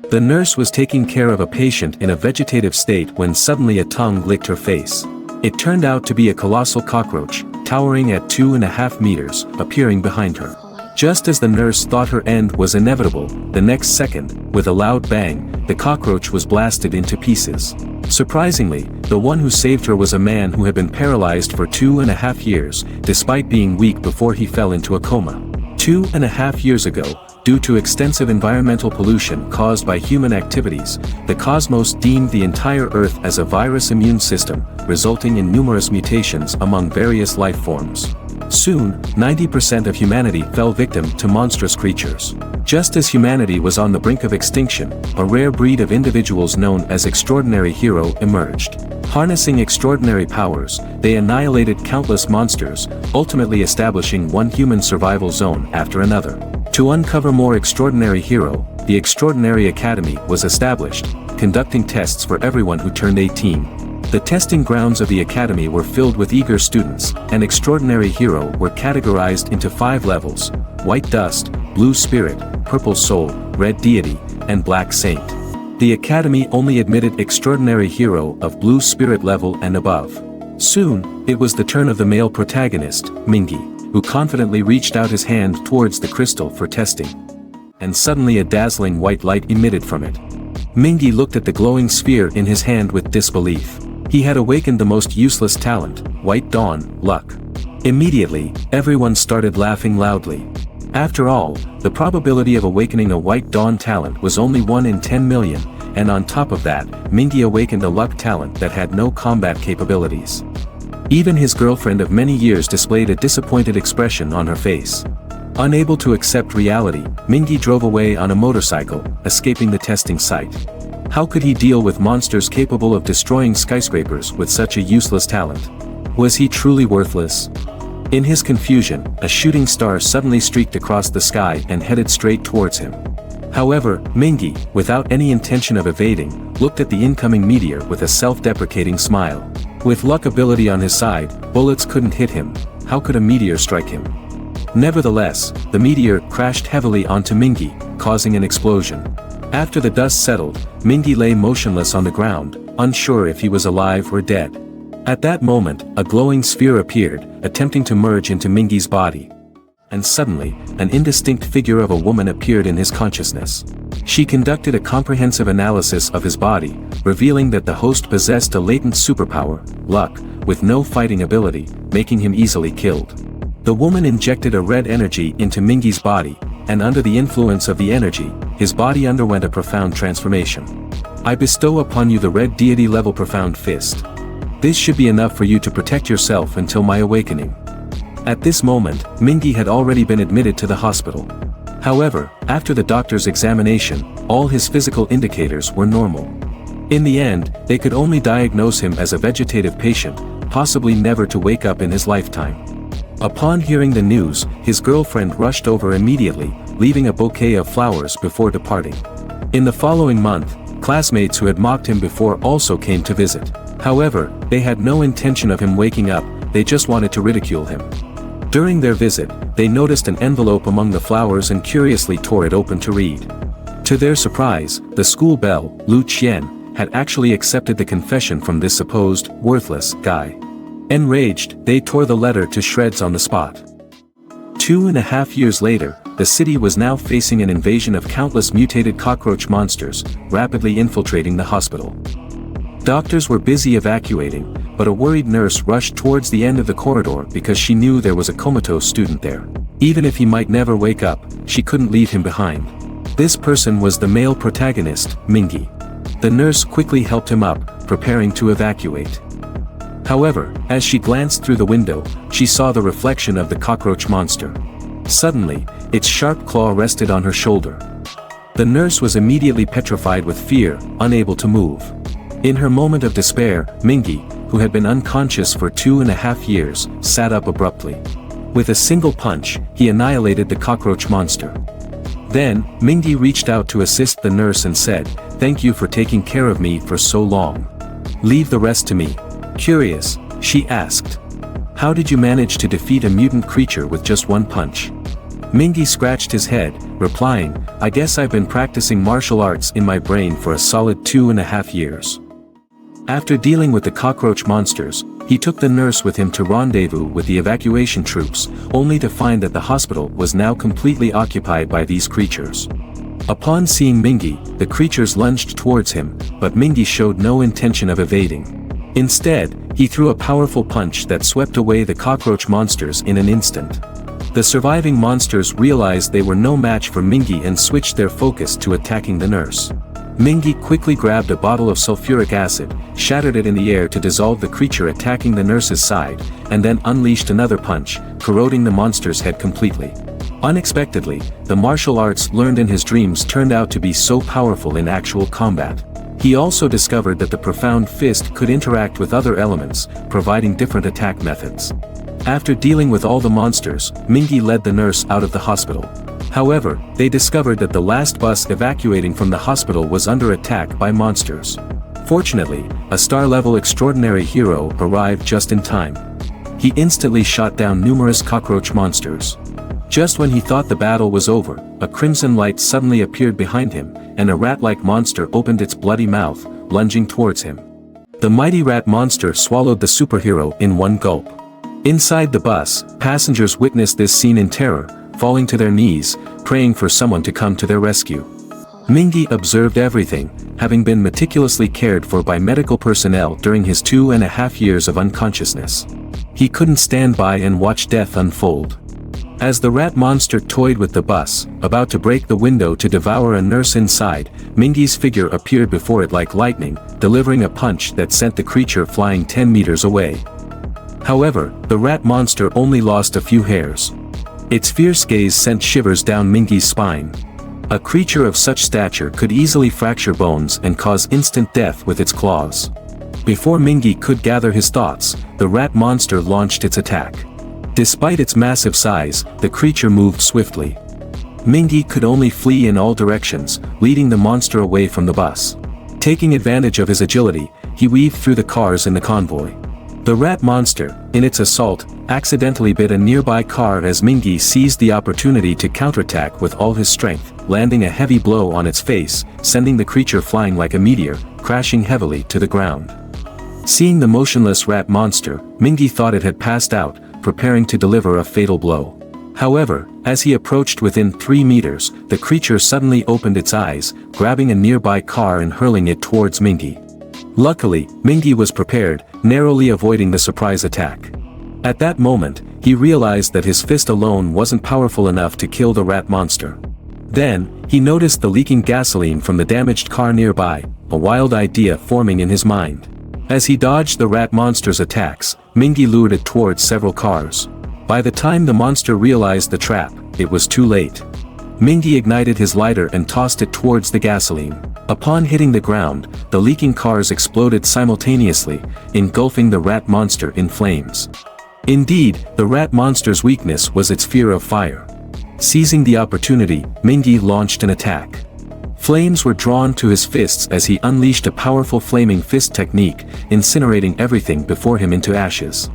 The nurse was taking care of a patient in a vegetative state when suddenly a tongue licked her face. It turned out to be a colossal cockroach, towering at 2.5 meters, appearing behind her. Just as the nurse thought her end was inevitable, the next second, with a loud bang, the cockroach was blasted into pieces. Surprisingly, the one who saved her was a man who had been paralyzed for 2.5 years, despite being weak before he fell into a coma. 2.5 years ago, due to extensive environmental pollution caused by human activities, the cosmos deemed the entire Earth as a virus immune system, resulting in numerous mutations among various life forms. Soon, 90% of humanity fell victim to monstrous creatures. Just as humanity was on the brink of extinction, a rare breed of individuals known as Extraordinary Hero emerged. Harnessing extraordinary powers, they annihilated countless monsters, ultimately establishing one human survival zone after another. To uncover more Extraordinary Hero, the Extraordinary Academy was established, conducting tests for everyone who turned 18. The testing grounds of the academy were filled with eager students, and Extraordinary Hero were categorized into 5 levels: White Dust, Blue Spirit, Purple Soul, Red Deity, and Black Saint. The academy only admitted Extraordinary Hero of Blue Spirit level and above. Soon, it was the turn of the male protagonist, Mingi, who confidently reached out his hand towards the crystal for testing. And suddenly a dazzling white light emitted from it. Mingi looked at the glowing sphere in his hand with disbelief. He had awakened the most useless talent, White Dawn, luck. Immediately, everyone started laughing loudly. After all, the probability of awakening a White Dawn talent was only 1 in 10 million, and on top of that, Mingi awakened a luck talent that had no combat capabilities. Even his girlfriend of many years displayed a disappointed expression on her face. Unable to accept reality, Mingi drove away on a motorcycle, escaping the testing site. How could he deal with monsters capable of destroying skyscrapers with such a useless talent? Was he truly worthless? In his confusion, a shooting star suddenly streaked across the sky and headed straight towards him. However, Mingi, without any intention of evading, looked at the incoming meteor with a self-deprecating smile. With luck ability on his side, bullets couldn't hit him. How could a meteor strike him? Nevertheless, the meteor crashed heavily onto Mingi, causing an explosion. After the dust settled, Mingi lay motionless on the ground, unsure if he was alive or dead. At that moment, a glowing sphere appeared, attempting to merge into Mingi's body. And suddenly, an indistinct figure of a woman appeared in his consciousness. She conducted a comprehensive analysis of his body, revealing that the host possessed a latent superpower, luck, with no fighting ability, making him easily killed. The woman injected a red energy into Mingi's body, and under the influence of the energy, his body underwent a profound transformation. I bestow upon you the Red Deity level Profound Fist. This should be enough for you to protect yourself until my awakening. At this moment, Mingi had already been admitted to the hospital. However, after the doctor's examination, all his physical indicators were normal. In the end, they could only diagnose him as a vegetative patient, possibly never to wake up in his lifetime. Upon hearing the news, his girlfriend rushed over immediately, leaving a bouquet of flowers before departing. In the following month, classmates who had mocked him before also came to visit. However, they had no intention of him waking up, they just wanted to ridicule him. During their visit, they noticed an envelope among the flowers and curiously tore it open to read. To their surprise, the school belle, 𝗔𝗯cie, had actually accepted the confession from this supposed, worthless, guy. Enraged, they tore the letter to shreds on the spot. 2.5 years later, the city was now facing an invasion of countless mutated cockroach monsters, rapidly infiltrating the hospital. Doctors were busy evacuating, but a worried nurse rushed towards the end of the corridor because she knew there was a comatose student there. Even if he might never wake up, she couldn't leave him behind. This person was the male protagonist, Mingi. The nurse quickly helped him up, preparing to evacuate. However, as she glanced through the window, she saw the reflection of the cockroach monster. Suddenly, its sharp claw rested on her shoulder. The nurse was immediately petrified with fear, unable to move. In her moment of despair, Mingi, who had been unconscious for 2.5 years, sat up abruptly. With a single punch, he annihilated the cockroach monster. Then, Mingi reached out to assist the nurse and said, "Thank you for taking care of me for so long. Leave the rest to me." Curious, she asked, "How did you manage to defeat a mutant creature with just one punch?" Mingi scratched his head, replying, "I guess I've been practicing martial arts in my brain for a solid 2.5 years." After dealing with the cockroach monsters, he took the nurse with him to rendezvous with the evacuation troops, only to find that the hospital was now completely occupied by these creatures. Upon seeing Mingi, the creatures lunged towards him, but Mingi showed no intention of evading. Instead, he threw a powerful punch that swept away the cockroach monsters in an instant. The surviving monsters realized they were no match for Mingi and switched their focus to attacking the nurse. Mingi quickly grabbed a bottle of sulfuric acid, shattered it in the air to dissolve the creature attacking the nurse's side, and then unleashed another punch, corroding the monster's head completely. Unexpectedly, the martial arts learned in his dreams turned out to be so powerful in actual combat. He also discovered that the profound fist could interact with other elements, providing different attack methods. After dealing with all the monsters, Mingi led the nurse out of the hospital. However, they discovered that the last bus evacuating from the hospital was under attack by monsters. Fortunately, a star-level extraordinary hero arrived just in time. He instantly shot down numerous cockroach monsters. Just when he thought the battle was over, a crimson light suddenly appeared behind him, and a rat-like monster opened its bloody mouth, lunging towards him. The mighty rat monster swallowed the superhero in one gulp. Inside the bus, passengers witnessed this scene in terror, falling to their knees, praying for someone to come to their rescue. Mingi observed everything, having been meticulously cared for by medical personnel during his 2.5 years of unconsciousness. He couldn't stand by and watch death unfold. As the rat monster toyed with the bus, about to break the window to devour a nurse inside, Mingi's figure appeared before it like lightning, delivering a punch that sent the creature flying 10 meters away. However, the rat monster only lost a few hairs. Its fierce gaze sent shivers down Mingi's spine. A creature of such stature could easily fracture bones and cause instant death with its claws. Before Mingi could gather his thoughts, the rat monster launched its attack. Despite its massive size, the creature moved swiftly. Mingi could only flee in all directions, leading the monster away from the bus. Taking advantage of his agility, he weaved through the cars in the convoy. The rat monster, in its assault, accidentally bit a nearby car as Mingi seized the opportunity to counterattack with all his strength, landing a heavy blow on its face, sending the creature flying like a meteor, crashing heavily to the ground. Seeing the motionless rat monster, Mingi thought it had passed out, preparing to deliver a fatal blow. However, as he approached within 3 meters, the creature suddenly opened its eyes, grabbing a nearby car and hurling it towards Mingi. Luckily, Mingi was prepared, narrowly avoiding the surprise attack. At that moment, he realized that his fist alone wasn't powerful enough to kill the rat monster. Then, he noticed the leaking gasoline from the damaged car nearby, a wild idea forming in his mind. As he dodged the rat monster's attacks, Mingi lured it towards several cars. By the time the monster realized the trap, it was too late. Mingi ignited his lighter and tossed it towards the gasoline. Upon hitting the ground, the leaking cars exploded simultaneously, engulfing the rat monster in flames. Indeed, the rat monster's weakness was its fear of fire. Seizing the opportunity, Mingi launched an attack. Flames were drawn to his fists as he unleashed a powerful flaming fist technique, incinerating everything before him into ashes.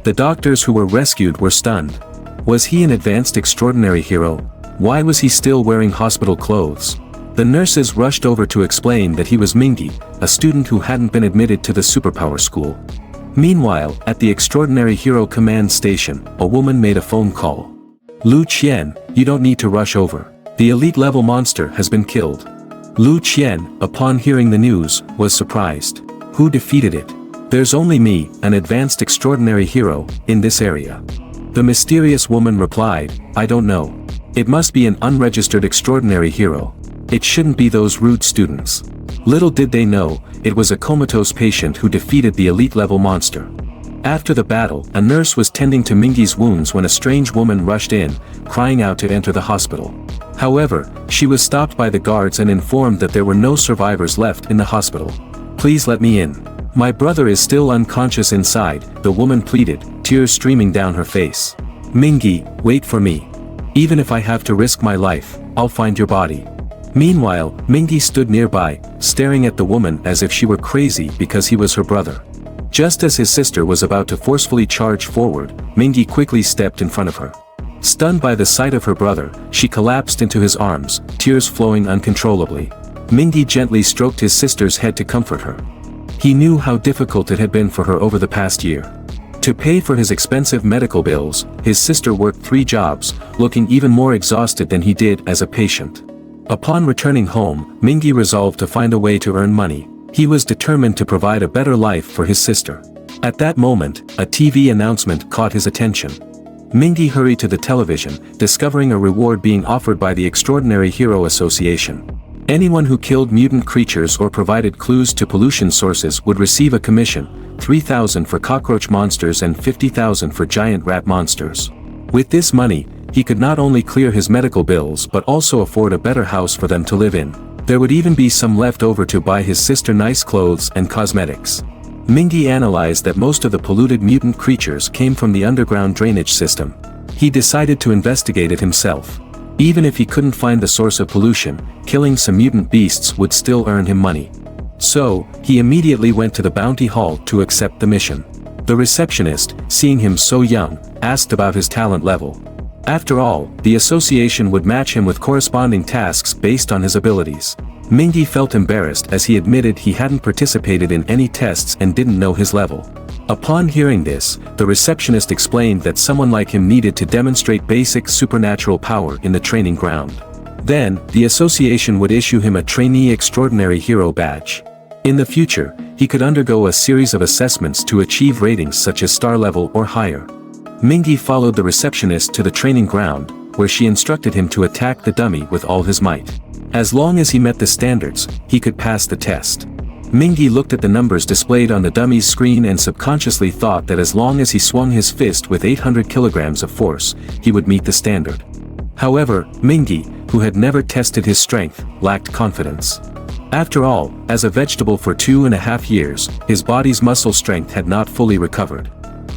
The doctors who were rescued were stunned. Was he an advanced extraordinary hero? Why was he still wearing hospital clothes? The nurses rushed over to explain that he was Mingi, a student who hadn't been admitted to the superpower school. Meanwhile, at the Extraordinary Hero Command Station, a woman made a phone call. Lu Qian, you don't need to rush over. The elite-level monster has been killed. Lu Qian, upon hearing the news, was surprised. Who defeated it? There's only me, an advanced extraordinary hero, in this area. The mysterious woman replied, I don't know. It must be an unregistered extraordinary hero. It shouldn't be those rude students. Little did they know, it was a comatose patient who defeated the elite-level monster. After the battle, a nurse was tending to Mingi's wounds when a strange woman rushed in, crying out to enter the hospital. However, she was stopped by the guards and informed that there were no survivors left in the hospital. Please let me in. My brother is still unconscious inside, the woman pleaded, tears streaming down her face. Mingi, wait for me. Even if I have to risk my life, I'll find your body. Meanwhile, Mingi stood nearby, staring at the woman as if she were crazy because he was her brother. Just as his sister was about to forcefully charge forward, Mingi quickly stepped in front of her. Stunned by the sight of her brother, she collapsed into his arms, tears flowing uncontrollably. Mingi gently stroked his sister's head to comfort her. He knew how difficult it had been for her over the past year. To pay for his expensive medical bills, his sister worked 3 jobs, looking even more exhausted than he did as a patient. Upon returning home, Mingi resolved to find a way to earn money. He was determined to provide a better life for his sister. At that moment, a TV announcement caught his attention. Mingi hurried to the television, discovering a reward being offered by the Extraordinary Hero Association. Anyone who killed mutant creatures or provided clues to pollution sources would receive a commission, 3,000 for cockroach monsters and 50,000 for giant rat monsters. With this money, he could not only clear his medical bills but also afford a better house for them to live in. There would even be some left over to buy his sister nice clothes and cosmetics. Mingi analyzed that most of the polluted mutant creatures came from the underground drainage system. He decided to investigate it himself. Even if he couldn't find the source of pollution, killing some mutant beasts would still earn him money. So, he immediately went to the bounty hall to accept the mission. The receptionist, seeing him so young, asked about his talent level. After all, the association would match him with corresponding tasks based on his abilities. Mingi felt embarrassed as he admitted he hadn't participated in any tests and didn't know his level. Upon hearing this, the receptionist explained that someone like him needed to demonstrate basic supernatural power in the training ground. Then, the association would issue him a Trainee Extraordinary Hero badge. In the future, he could undergo a series of assessments to achieve ratings such as star level or higher. Mingi followed the receptionist to the training ground, where she instructed him to attack the dummy with all his might. As long as he met the standards, he could pass the test. Mingi looked at the numbers displayed on the dummy's screen and subconsciously thought that as long as he swung his fist with 800 kilograms of force, he would meet the standard. However, Mingi, who had never tested his strength, lacked confidence. After all, as a vegetable for 2.5 years, his body's muscle strength had not fully recovered.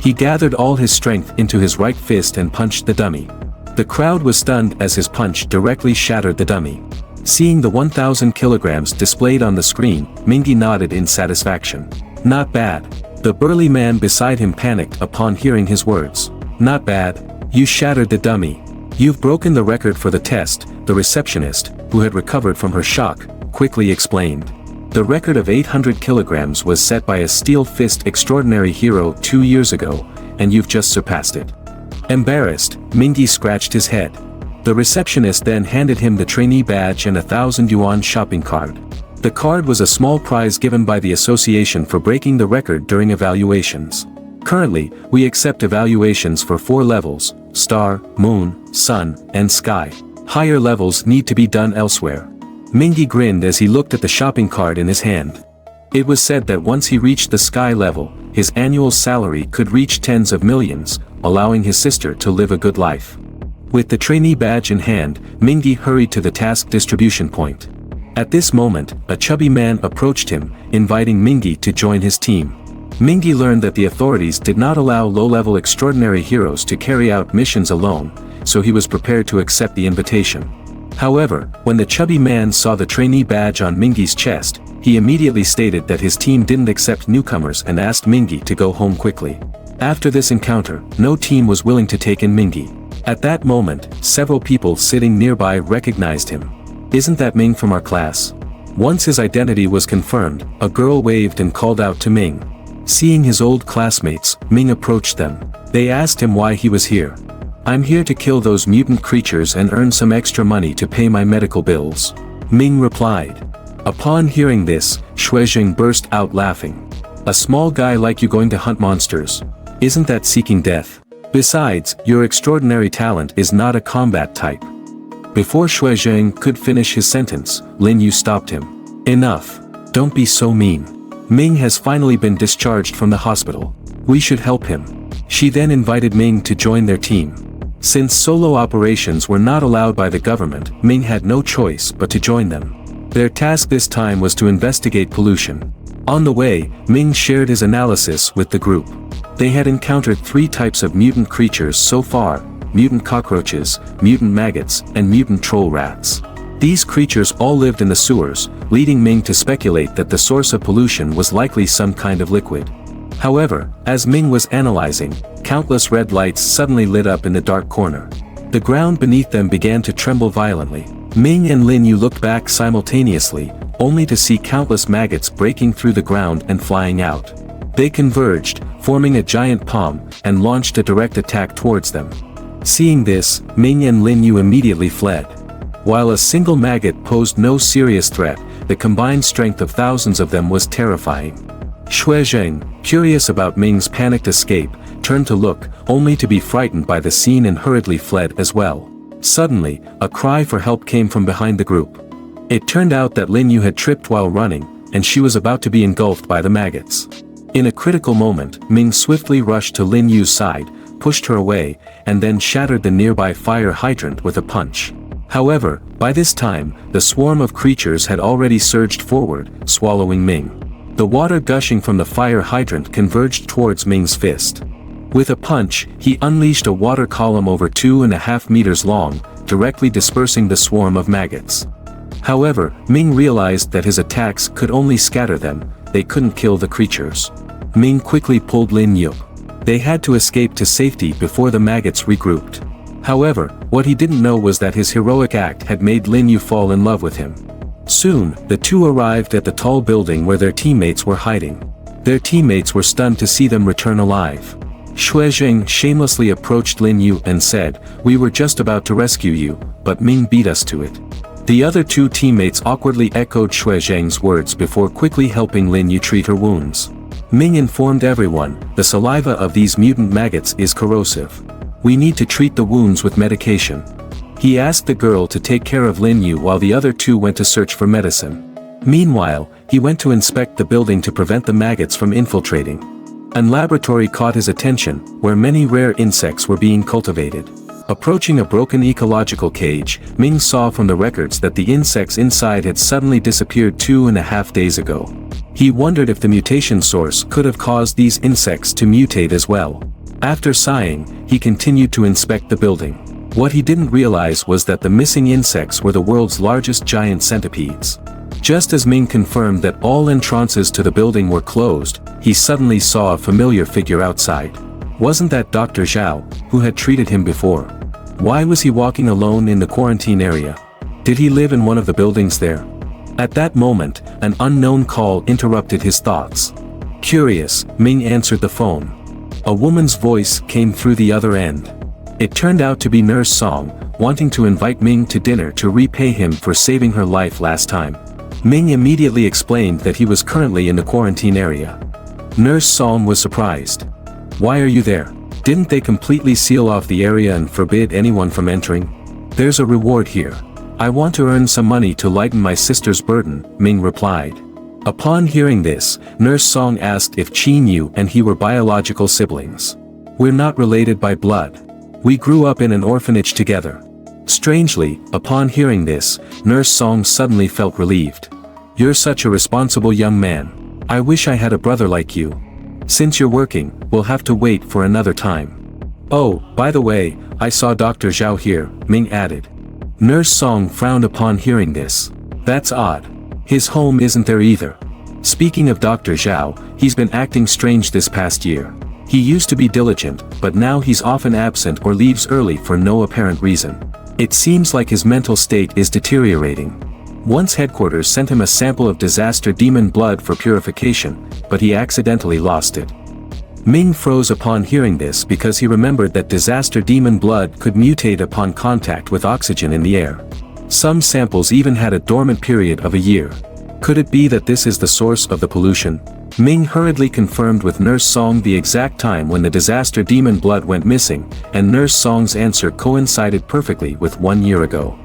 He gathered all his strength into his right fist and punched the dummy. The crowd was stunned as his punch directly shattered the dummy. Seeing the 1,000 kilograms displayed on the screen, Mingi nodded in satisfaction. Not bad. The burly man beside him panicked upon hearing his words. Not bad. You shattered the dummy. You've broken the record for the test, the receptionist, who had recovered from her shock, quickly explained. The record of 800 kilograms was set by a Steel Fist Extraordinary Hero 2 years ago, and you've just surpassed it. Embarrassed, Mingi scratched his head. The receptionist then handed him the trainee badge and a 1,000 yuan shopping card. The card was a small prize given by the association for breaking the record during evaluations. Currently, we accept evaluations for 4 levels: star, moon, sun, and sky. Higher levels need to be done elsewhere. Mingi grinned as he looked at the shopping card in his hand. It was said that once he reached the sky level, his annual salary could reach tens of millions, allowing his sister to live a good life. With the trainee badge in hand, Mingi hurried to the task distribution point. At this moment, a chubby man approached him, inviting Mingi to join his team. Mingi learned that the authorities did not allow low-level extraordinary heroes to carry out missions alone, so he was prepared to accept the invitation. However, when the chubby man saw the trainee badge on Mingi's chest, he immediately stated that his team didn't accept newcomers and asked Mingi to go home quickly. After this encounter, no team was willing to take in Mingi. At that moment, several people sitting nearby recognized him. Isn't that Ming from our class? Once his identity was confirmed, a girl waved and called out to Ming. Seeing his old classmates, Ming approached them. They asked him why he was here. I'm here to kill those mutant creatures and earn some extra money to pay my medical bills. Ming replied. Upon hearing this, 𝗔𝗯cie burst out laughing. A small guy like you going to hunt monsters? Isn't that seeking death? Besides, your extraordinary talent is not a combat type. Before 𝗔𝗯cie could finish his sentence, Lin Yu stopped him. Enough. Don't be so mean. Ming has finally been discharged from the hospital. We should help him. She then invited Ming to join their team. Since solo operations were not allowed by the government, Ming had no choice but to join them. Their task this time was to investigate pollution. On the way, Ming shared his analysis with the group. They had encountered 3 types of mutant creatures so far: mutant cockroaches, mutant maggots, and mutant troll rats. These creatures all lived in the sewers, leading Ming to speculate that the source of pollution was likely some kind of liquid. However, as Ming was analyzing, countless red lights suddenly lit up in the dark corner. The ground beneath them began to tremble violently. Ming and Lin Yu looked back simultaneously, only to see countless maggots breaking through the ground and flying out. They converged, forming a giant palm, and launched a direct attack towards them. Seeing this, Ming and Lin Yu immediately fled. While a single maggot posed no serious threat, the combined strength of thousands of them was terrifying. 𝗔𝗯cie, curious about Ming's panicked escape, turned to look, only to be frightened by the scene and hurriedly fled as well. Suddenly, a cry for help came from behind the group. It turned out that Lin Yu had tripped while running, and she was about to be engulfed by the maggots. In a critical moment, Ming swiftly rushed to Lin Yu's side, pushed her away, and then shattered the nearby fire hydrant with a punch. However, by this time, the swarm of creatures had already surged forward, swallowing Ming. The water gushing from the fire hydrant converged towards Ming's fist. With a punch, he unleashed a water column over 2.5 meters long, directly dispersing the swarm of maggots. However, Ming realized that his attacks could only scatter them, they couldn't kill the creatures. Ming quickly pulled Lin Yu. They had to escape to safety before the maggots regrouped. However, what he didn't know was that his heroic act had made Lin Yu fall in love with him. Soon, the two arrived at the tall building where their teammates were hiding. Their teammates were stunned to see them return alive. 𝗔𝗯cie shamelessly approached Lin Yu and said, "We were just about to rescue you, but Ming beat us to it." The other two teammates awkwardly echoed 𝗔𝗯cie's words before quickly helping Lin Yu treat her wounds. Ming informed everyone, "The saliva of these mutant maggots is corrosive. We need to treat the wounds with medication." He asked the girl to take care of Lin Yu while the other two went to search for medicine. Meanwhile, he went to inspect the building to prevent the maggots from infiltrating. An laboratory caught his attention, where many rare insects were being cultivated. Approaching a broken ecological cage, Ming saw from the records that the insects inside had suddenly disappeared 2.5 days ago. He wondered if the mutation source could have caused these insects to mutate as well. After sighing, he continued to inspect the building. What he didn't realize was that the missing insects were the world's largest giant centipedes. Just as Ming confirmed that all entrances to the building were closed, he suddenly saw a familiar figure outside. Wasn't that Dr. Zhao, who had treated him before? Why was he walking alone in the quarantine area? Did he live in one of the buildings there? At that moment, an unknown call interrupted his thoughts. Curious, Ming answered the phone. A woman's voice came through the other end. It turned out to be Nurse Song, wanting to invite Ming to dinner to repay him for saving her life last time. Ming immediately explained that he was currently in the quarantine area. Nurse Song was surprised. "Why are you there? Didn't they completely seal off the area and forbid anyone from entering?" "There's a reward here. I want to earn some money to lighten my sister's burden," Ming replied. Upon hearing this, Nurse Song asked if Qin Yu and he were biological siblings. "We're not related by blood. We grew up in an orphanage together." Strangely, upon hearing this, Nurse Song suddenly felt relieved. "You're such a responsible young man. I wish I had a brother like you. Since you're working, we'll have to wait for another time." "Oh, by the way, I saw Dr. Zhao here," Ming added. Nurse Song frowned upon hearing this. "That's odd. His home isn't there either. Speaking of Dr. Zhao, he's been acting strange this past year. He used to be diligent, but now he's often absent or leaves early for no apparent reason. It seems like his mental state is deteriorating. Once headquarters sent him a sample of disaster demon blood for purification, but he accidentally lost it." Ming froze upon hearing this because he remembered that disaster demon blood could mutate upon contact with oxygen in the air. Some samples even had a dormant period of a year. Could it be that this is the source of the pollution? Ming hurriedly confirmed with Nurse Song the exact time when the disaster demon blood went missing, and Nurse Song's answer coincided perfectly with 1 year ago.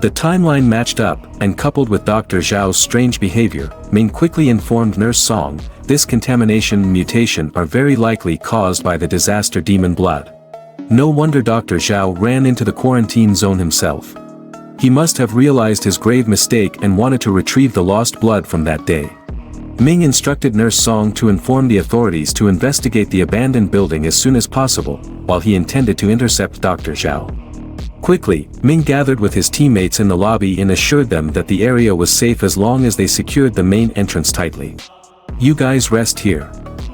The timeline matched up, and coupled with Dr. Zhao's strange behavior, Ming quickly informed Nurse Song, this contamination and mutation are very likely caused by the disaster demon blood. No wonder Dr. Zhao ran into the quarantine zone himself. He must have realized his grave mistake and wanted to retrieve the lost blood from that day. Ming instructed Nurse Song to inform the authorities to investigate the abandoned building as soon as possible, while he intended to intercept Dr. Zhao. Quickly, Ming gathered with his teammates in the lobby and assured them that the area was safe as long as they secured the main entrance tightly. "You guys rest here.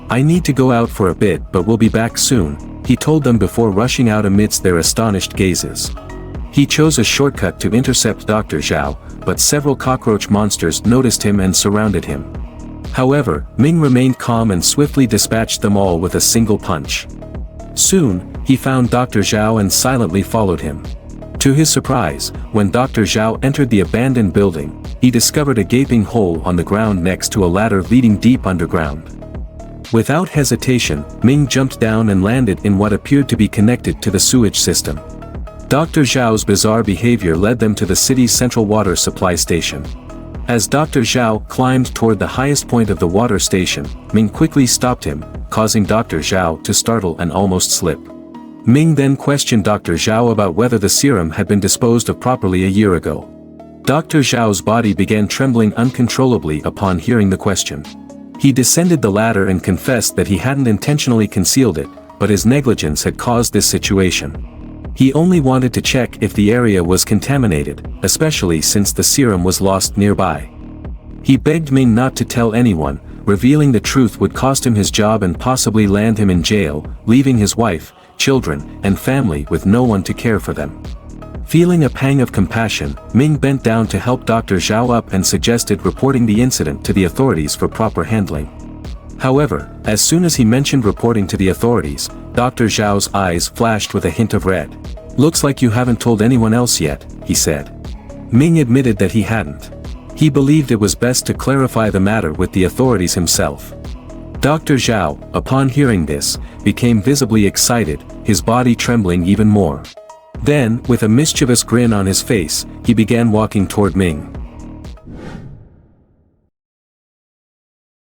I need to go out for a bit but we'll be back soon," he told them before rushing out amidst their astonished gazes. He chose a shortcut to intercept Dr. Zhao, but several cockroach monsters noticed him and surrounded him. However, Ming remained calm and swiftly dispatched them all with a single punch. Soon, he found Dr. Zhao and silently followed him. To his surprise, when Dr. Zhao entered the abandoned building, he discovered a gaping hole on the ground next to a ladder leading deep underground. Without hesitation, Ming jumped down and landed in what appeared to be connected to the sewage system. Dr. Zhao's bizarre behavior led them to the city's central water supply station. As Dr. Zhao climbed toward the highest point of the water station, Ming quickly stopped him, causing Dr. Zhao to startle and almost slip. Ming then questioned Dr. Zhao about whether the serum had been disposed of properly a year ago. Dr. Zhao's body began trembling uncontrollably upon hearing the question. He descended the ladder and confessed that he hadn't intentionally concealed it, but his negligence had caused this situation. He only wanted to check if the area was contaminated, especially since the serum was lost nearby. He begged Ming not to tell anyone, revealing the truth would cost him his job and possibly land him in jail, leaving his wife, children, and family with no one to care for them. Feeling a pang of compassion, Ming bent down to help Dr. Zhao up and suggested reporting the incident to the authorities for proper handling. However, as soon as he mentioned reporting to the authorities, Dr. Zhao's eyes flashed with a hint of red. "Looks like you haven't told anyone else yet," he said. Ming admitted that he hadn't. He believed it was best to clarify the matter with the authorities himself. Dr. Zhao, upon hearing this, became visibly excited, his body trembling even more. Then, with a mischievous grin on his face, he began walking toward Ming.